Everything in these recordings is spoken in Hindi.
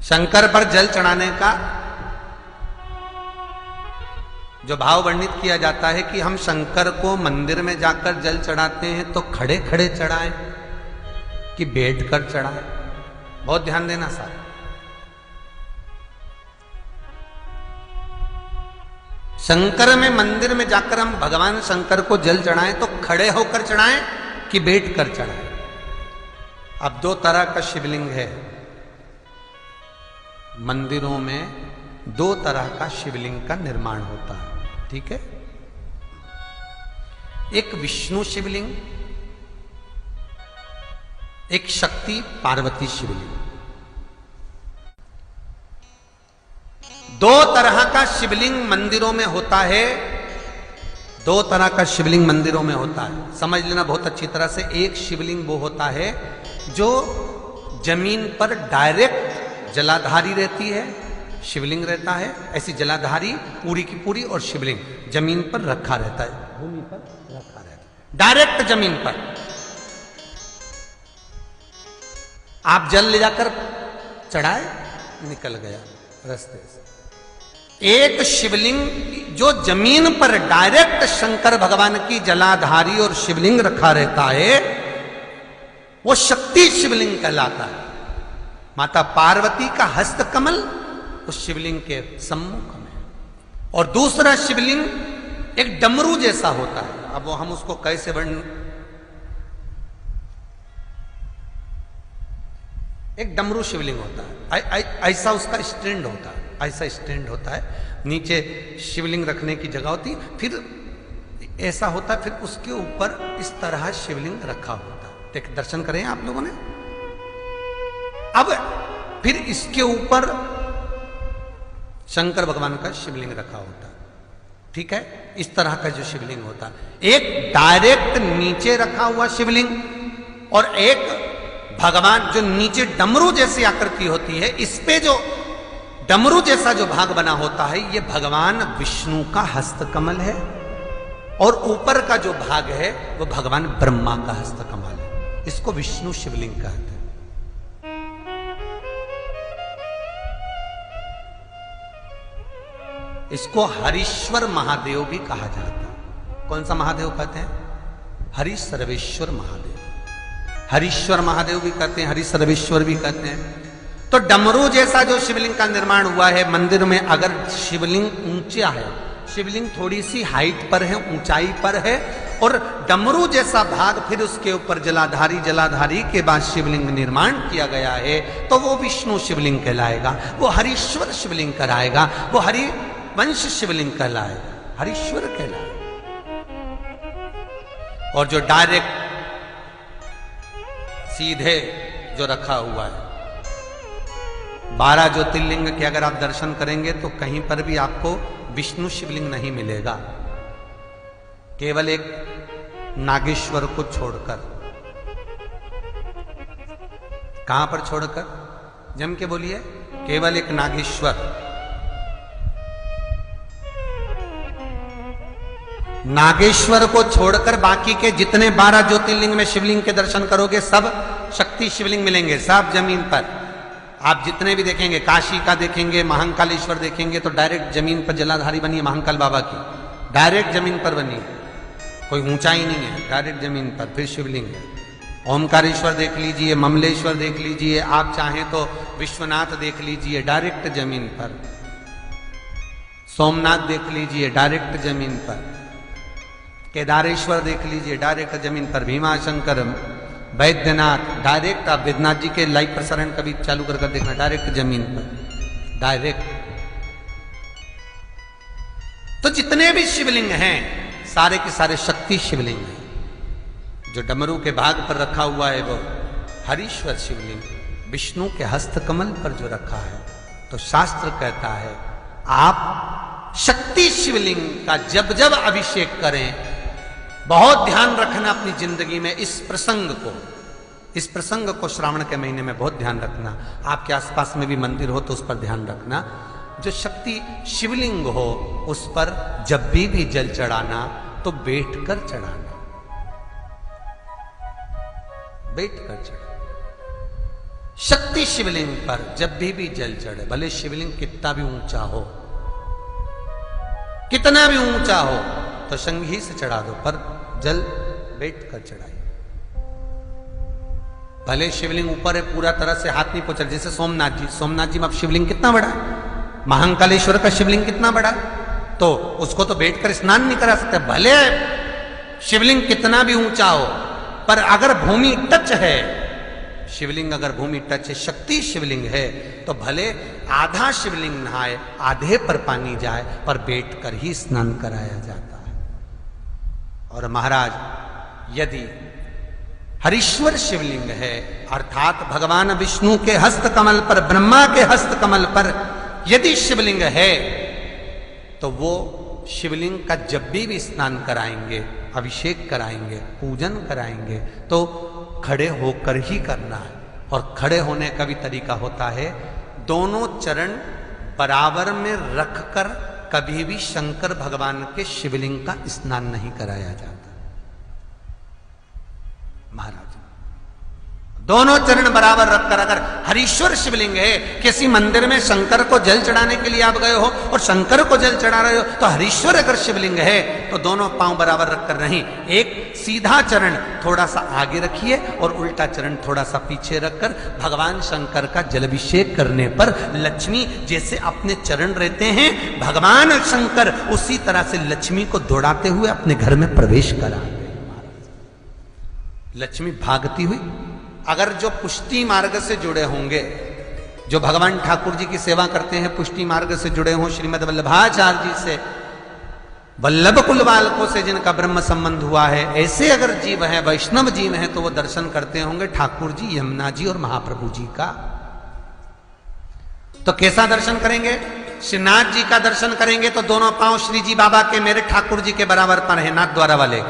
शंकर पर जल चढ़ाने का जो भाव वर्णित किया जाता है कि हम शंकर को मंदिर में जाकर जल चढ़ाते हैं तो खड़े खड़े चढ़ाएं कि बैठकर चढ़ाएं। बहुत ध्यान देना साहब। शंकर में मंदिर में जाकर हम भगवान शंकर को जल चढ़ाएं तो खड़े होकर चढ़ाएं कि बैठकर चढ़ाएं। अब दो तरह का शिवलिंग है मंदिरों में, दो तरह का शिवलिंग का निर्माण होता है, ठीक है। एक विष्णु शिवलिंग, एक शक्ति पार्वती शिवलिंग। दो तरह का शिवलिंग मंदिरों में होता है, दो तरह का शिवलिंग मंदिरों में होता है, समझ लेना बहुत अच्छी तरह से। एक शिवलिंग वो होता है जो जमीन पर डायरेक्ट जलाधारी रहती है, शिवलिंग रहता है, ऐसी जलाधारी पूरी की पूरी, और शिवलिंग जमीन पर रखा रहता है, भूमि पर रखा रहता है, डायरेक्ट जमीन पर। आप जल ले जाकर चढ़ाए, निकल गया रास्ते से। एक शिवलिंग जो जमीन पर डायरेक्ट शंकर भगवान की जलाधारी और शिवलिंग रखा रहता है, वो शक्ति शिवलिंग कहलाता है। माता पार्वती का हस्त कमल उस शिवलिंग के सम्मुख में, और दूसरा शिवलिंग एक डमरू जैसा होता है। अब वो हम उसको कैसे वर्णन, एक डमरू शिवलिंग होता है, ऐसा उसका स्टैंड होता है, ऐसा स्टैंड होता है, नीचे शिवलिंग रखने की जगह होती, फिर ऐसा होता है, फिर उसके ऊपर इस तरह शिवलिंग रखा होता है। देख, दर्शन करें आप लोगों ने। अब फिर इसके ऊपर शंकर भगवान का शिवलिंग रखा होता है, ठीक है। इस तरह का जो शिवलिंग होता है, एक डायरेक्ट नीचे रखा हुआ शिवलिंग, और एक भगवान जो नीचे डमरू जैसी आकृति होती है, इस पे जो डमरू जैसा जो भाग बना होता है, ये भगवान विष्णु का हस्तकमल है, और ऊपर का जो भाग है वो भगवान ब्रह्मा का हस्तकमल है। इसको विष्णु शिवलिंग कहते हैं। इसको हरीश्वर महादेव भी कहा जाता है। कौन सा महादेव कहते हैं? हरि सर्वेश्वर महादेव। हरीश्वर महादेव भी कहते हैं, हरि सर्वेश्वर भी कहते हैं। तो डमरू जैसा जो शिवलिंग का निर्माण हुआ है मंदिर में, अगर शिवलिंग ऊंचा है, शिवलिंग थोड़ी सी हाइट पर है, ऊंचाई पर है, और डमरू जैसा भाग फिर उसके ऊपर जलाधारी के बाद शिवलिंग निर्माण किया गया है, तो वो विष्णु शिवलिंग कहलाएगा, वो हरीश्वर शिवलिंग कहलाएगा, वो हरिवंश शिवलिंग कहलाएगा, हरीश्वर कहलाएगा। और जो डायरेक्ट सीधे जो रखा हुआ है, 12 ज्योतिर्लिंग के अगर आप दर्शन करेंगे तो कहीं पर भी आपको विष्णु शिवलिंग नहीं मिलेगा, केवल एक नागेश्वर को छोड़कर। कहां पर छोड़कर? जम के बोलिए, केवल एक नागेश्वर। नागेश्वर को छोड़कर बाकी के जितने 12 ज्योतिर्लिंग में शिवलिंग के दर्शन करोगे, सब शक्ति शिवलिंग मिलेंगे, सब जमीन पर। आप जितने भी देखेंगे, काशी का देखेंगे, महाकालेश्वर देखेंगे, तो डायरेक्ट जमीन पर जलाधारी बनी है महाकाल बाबा की, डायरेक्ट जमीन पर बनी है, कोई ऊंचाई नहीं है, डायरेक्ट जमीन पर, फिर शिवलिंग है। ओमकारेश्वर देख लीजिए, ममलेश्वर देख लीजिए, आप चाहें तो विश्वनाथ देख लीजिए, डायरेक्ट जमीन पर। सोमनाथ देख लीजिए, डायरेक्ट जमीन पर। केदारेश्वर देख लीजिए, डायरेक्ट जमीन पर। भीमाशंकर, वैद्यनाथ, डायरेक्ट। आप वैद्यनाथ जी के लाइव प्रसारण कभी चालू कर देखना, डायरेक्ट जमीन पर, डायरेक्ट। तो जितने भी शिवलिंग हैं सारे के सारे शक्ति शिवलिंग हैं। जो डमरू के भाग पर रखा हुआ है वो हरीश्वर शिवलिंग, विष्णु के हस्तकमल पर जो रखा है, तो शास्त्र कहता है आप शक्ति शिवलिंग का जब जब अभिषेक करें, बहुत ध्यान रखना अपनी जिंदगी में इस प्रसंग को श्रावण के महीने में बहुत ध्यान रखना। आपके आसपास में भी मंदिर हो तो उस पर ध्यान रखना। जो शक्ति शिवलिंग हो उस पर जब भी जल चढ़ाना तो बैठकर चढ़ाना, बैठकर चढ़ाना। शक्ति शिवलिंग पर जब भी जल चढ़े, भले शिवलिंग कितना भी ऊंचा हो, कितना भी ऊंचा हो, तो संघी से चढ़ा दो, पर जल बैठ कर चढ़ाइए। भले शिवलिंग ऊपर है, पूरा तरह से हाथ नहीं पहुंचा, जैसे सोमनाथ जी में अब शिवलिंग कितना बड़ा, महाकालेश्वर का शिवलिंग कितना बड़ा, तो उसको तो बैठकर स्नान नहीं करा सकते। भले शिवलिंग कितना भी ऊंचा हो, पर अगर भूमि टच है, शिवलिंग अगर भूमि टच है, शक्ति शिवलिंग है, तो भले आधा शिवलिंग नहाए, आधे पर पानी जाए, पर बैठकर ही स्नान कराया जाता है। और महाराज यदि हरीश्वर शिवलिंग है, अर्थात भगवान विष्णु के हस्त कमल पर, ब्रह्मा के हस्त कमल पर यदि शिवलिंग है, तो वो शिवलिंग का जब भी स्नान कराएंगे, अभिषेक कराएंगे, पूजन कराएंगे, तो खड़े होकर ही करना है। और खड़े होने का भी तरीका होता है, दोनों चरण बराबर में रखकर कभी भी शंकर भगवान के शिवलिंग का स्नान नहीं कराया जाता। महाराज दोनों चरण बराबर रखकर, अगर हरीश्वर शिवलिंग है, किसी मंदिर में शंकर को जल चढ़ाने के लिए आप गए हो और शंकर को जल चढ़ा रहे हो, तो हरीश्वर अगर शिवलिंग है तो दोनों पांव बराबर रखकर नहीं, एक सीधा चरण थोड़ा सा आगे रखिए और उल्टा चरण थोड़ा सा पीछे रखकर भगवान शंकर का जलाभिषेक करने पर लक्ष्मी जैसे अपने चरण रहते हैं, भगवान शंकर उसी तरह से लक्ष्मी को दौड़ाते हुए अपने घर में प्रवेश करा। लक्ष्मी भागती हुई, अगर जो पुष्टि मार्ग से जुड़े होंगे, जो भगवान ठाकुर जी की सेवा करते हैं, पुष्टि मार्ग से जुड़े हों, श्रीमद वल्लभाचार्य जी से, वल्लभ कुल बालकों से जिनका ब्रह्म संबंध हुआ है, ऐसे अगर जीव हैं, वैष्णव जीव हैं, तो वो दर्शन करते होंगे ठाकुर जी, यमुना जी और महाप्रभु जी का। तो कैसा दर्शन करेंगे? श्रीनाथ जी का दर्शन करेंगे तो दोनों पांव श्री जी बाबा के, मेरे ठाकुर जी के बराबर पर है, नाथ द्वारा वाले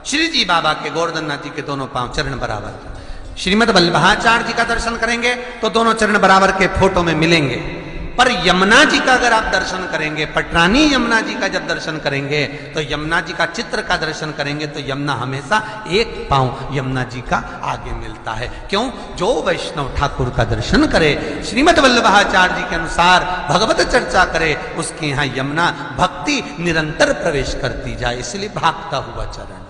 श्री जी बाबा के, गोवर्धन नाथ जी के दोनों पांव चरण बराबर। श्रीमद वल्लभाचार्य जी का दर्शन करेंगे तो दोनों चरण बराबर के फोटो में मिलेंगे। पर यमुना जी का अगर आप दर्शन करेंगे, पटरानी यमुना जी का जब दर्शन करेंगे, तो यमुना जी का चित्र का दर्शन करेंगे, तो यमुना हमेशा एक पांव यमुना जी का आगे मिलता है। क्यों? जो वैष्णव ठाकुर का दर्शन करे, श्रीमद वल्लभाचार्य जी के अनुसार भगवत चर्चा करे, उसके यहाँ यमुना भक्ति निरंतर प्रवेश करती जाए, इसलिए भागता हुआ चरण,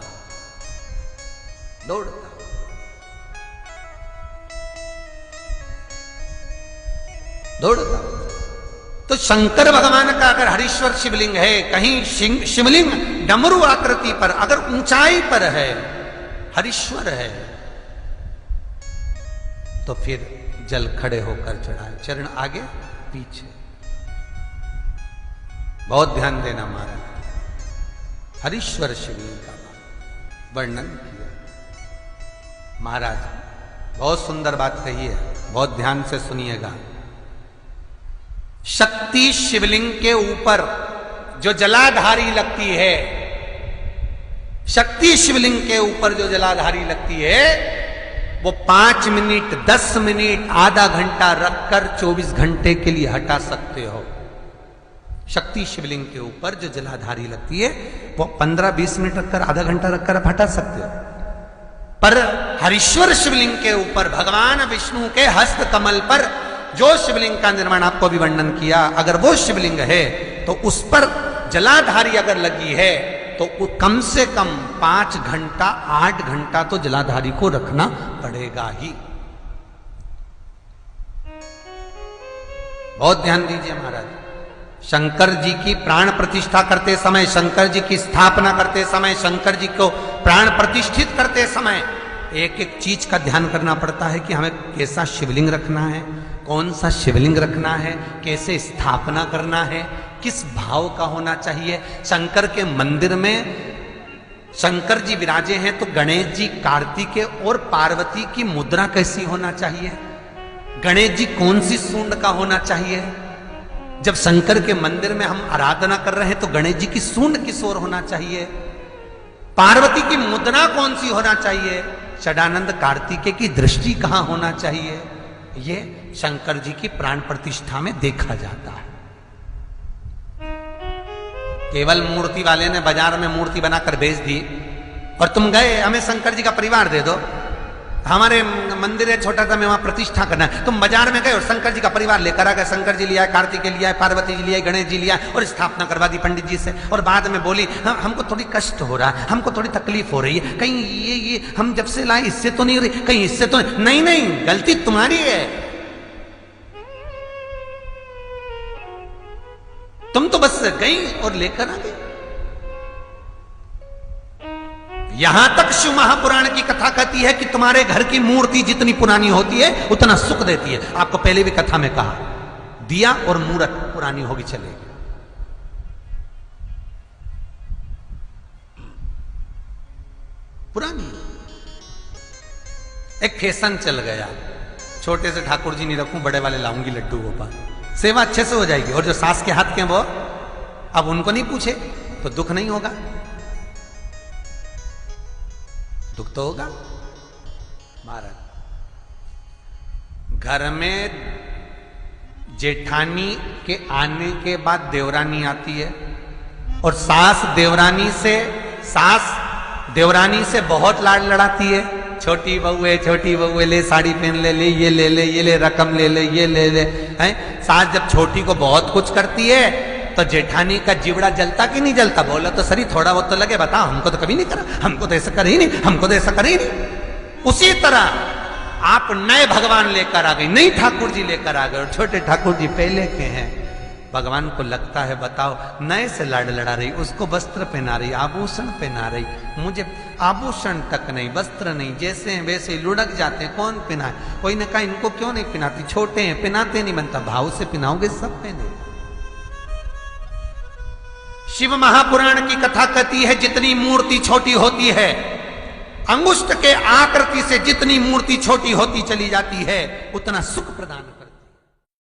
दौड़ता दौड़ता। तो शंकर भगवान का अगर हरीश्वर शिवलिंग है, कहीं शिवलिंग डमरू आकृति पर, अगर ऊंचाई पर है, हरीश्वर है, तो फिर जल खड़े होकर चढ़ाए, चरण आगे पीछे। बहुत ध्यान देना महाराज, हरीश्वर शिवलिंग का वर्णन किया महाराज, बहुत सुंदर बात कही है, बहुत ध्यान से सुनिएगा। शक्ति शिवलिंग के ऊपर जो जलाधारी लगती है, शक्ति शिवलिंग के ऊपर जो जलाधारी लगती है, वो 5 मिनट, 10 मिनट, आधा घंटा रखकर 24 घंटे के लिए हटा सकते हो। शक्ति शिवलिंग के ऊपर जो जलाधारी लगती है, वो 15-20 मिनट रखकर, आधा घंटा रखकर आप हटा सकते हो। पर हरीश्वर शिवलिंग के ऊपर, भगवान विष्णु के हस्त कमल पर जो शिवलिंग का निर्माण आपको भी वर्णन किया, अगर वो शिवलिंग है तो उस पर जलाधारी अगर लगी है, तो कम से कम 5 घंटा, 8 घंटा तो जलाधारी को रखना पड़ेगा ही। बहुत ध्यान दीजिए महाराज। शंकर जी की प्राण प्रतिष्ठा करते समय, शंकर जी की स्थापना करते समय, शंकर जी को प्राण प्रतिष्ठित करते समय एक एक चीज का ध्यान करना पड़ता है कि हमें कैसा शिवलिंग रखना है, कौन सा शिवलिंग रखना है, कैसे स्थापना करना है, किस भाव का होना चाहिए। शंकर के मंदिर में शंकर जी विराजे हैं, तो गणेश जी, कार्तिकेय और पार्वती की मुद्रा कैसी होना चाहिए, गणेश जी कौन सी सूंड का होना चाहिए। जब शंकर के मंदिर में हम आराधना कर रहे हैं तो गणेश जी की सूंड किस ओर होना चाहिए, पार्वती की मुद्रा कौन सी होना चाहिए, षडानंद कार्तिकेय की दृष्टि कहां होना चाहिए, ये शंकर जी की प्राण प्रतिष्ठा में देखा जाता है। केवल मूर्ति वाले ने बाजार में मूर्ति बनाकर बेच दी और तुम गए हमें शंकर जी का परिवार दे दो, हमारे मंदिर है छोटा सा, मैं वहां प्रतिष्ठा करना है। तुम बाजार में गए और शंकर जी का परिवार लेकर आ गए, शंकर जी लिया, कार्तिक लिया, पार्वती जी लिया, गणेश जी लिया और स्थापना करवा दी पंडित जी से। और बाद में बोली हमको थोड़ी कष्ट हो रहा है, हमको थोड़ी तकलीफ हो रही है, कहीं ये हम जब से लाए इससे तो नहीं हो रही, कहीं इससे तो नहीं। नहीं, गलती तुम्हारी है। तुम तो बस गई और लेकर आ गई। यहां तक शिव महापुराण की कथा कहती है कि तुम्हारे घर की मूर्ति जितनी पुरानी होती है उतना सुख देती है। आपको पहले भी कथा में कहा, दिया और मूर्त पुरानी होगी चलेगी। पुरानी एक फैशन चल गया, छोटे से ठाकुर जी नहीं रखूं, बड़े वाले लाऊंगी लड्डू गोपाल, सेवा अच्छे से हो जाएगी। और जो सास के हाथ के वो अब उनको नहीं पूछे तो दुख नहीं होगा, दुख तो होगा। महाराज घर में जेठानी के आने के बाद देवरानी आती है और सास देवरानी से बहुत लाड लड़ाती है। छोटी बहू है, ले साड़ी पहन ले, ये ले रकम ले, ये ले हैं। सास जब छोटी को बहुत कुछ करती है तो जेठानी का जीवड़ा जलता कि नहीं जलता? बोला तो सही, थोड़ा बहुत तो लगे, बताओ हमको तो कभी नहीं करा, हमको तो ऐसा करे ही नहीं, हमको तो ऐसा करे ही नहीं। उसी तरह आप नए भगवान लेकर आ गए, नई ठाकुर जी लेकर आ गए और छोटे ठाकुर जी पहले के हैं। भगवान को लगता है बताओ नए से लाड लड़ा रही, उसको वस्त्र पहना रही, आभूषण पहना रही, मुझे आभूषण तक नहीं, वस्त्र नहीं, जैसे हैं वैसे लुढ़क जाते हैं, कौन पहनाए? कोई ने कहा इनको क्यों नहीं पहनाती, छोटे हैं पहनाते नहीं बनता, भाव से पहनाओगे सब पहने। शिव महापुराण की कथा कहती है जितनी मूर्ति छोटी होती है, अंगुष्ठ के आकृति से जितनी मूर्ति छोटी होती चली जाती है, उतना सुख प्रदान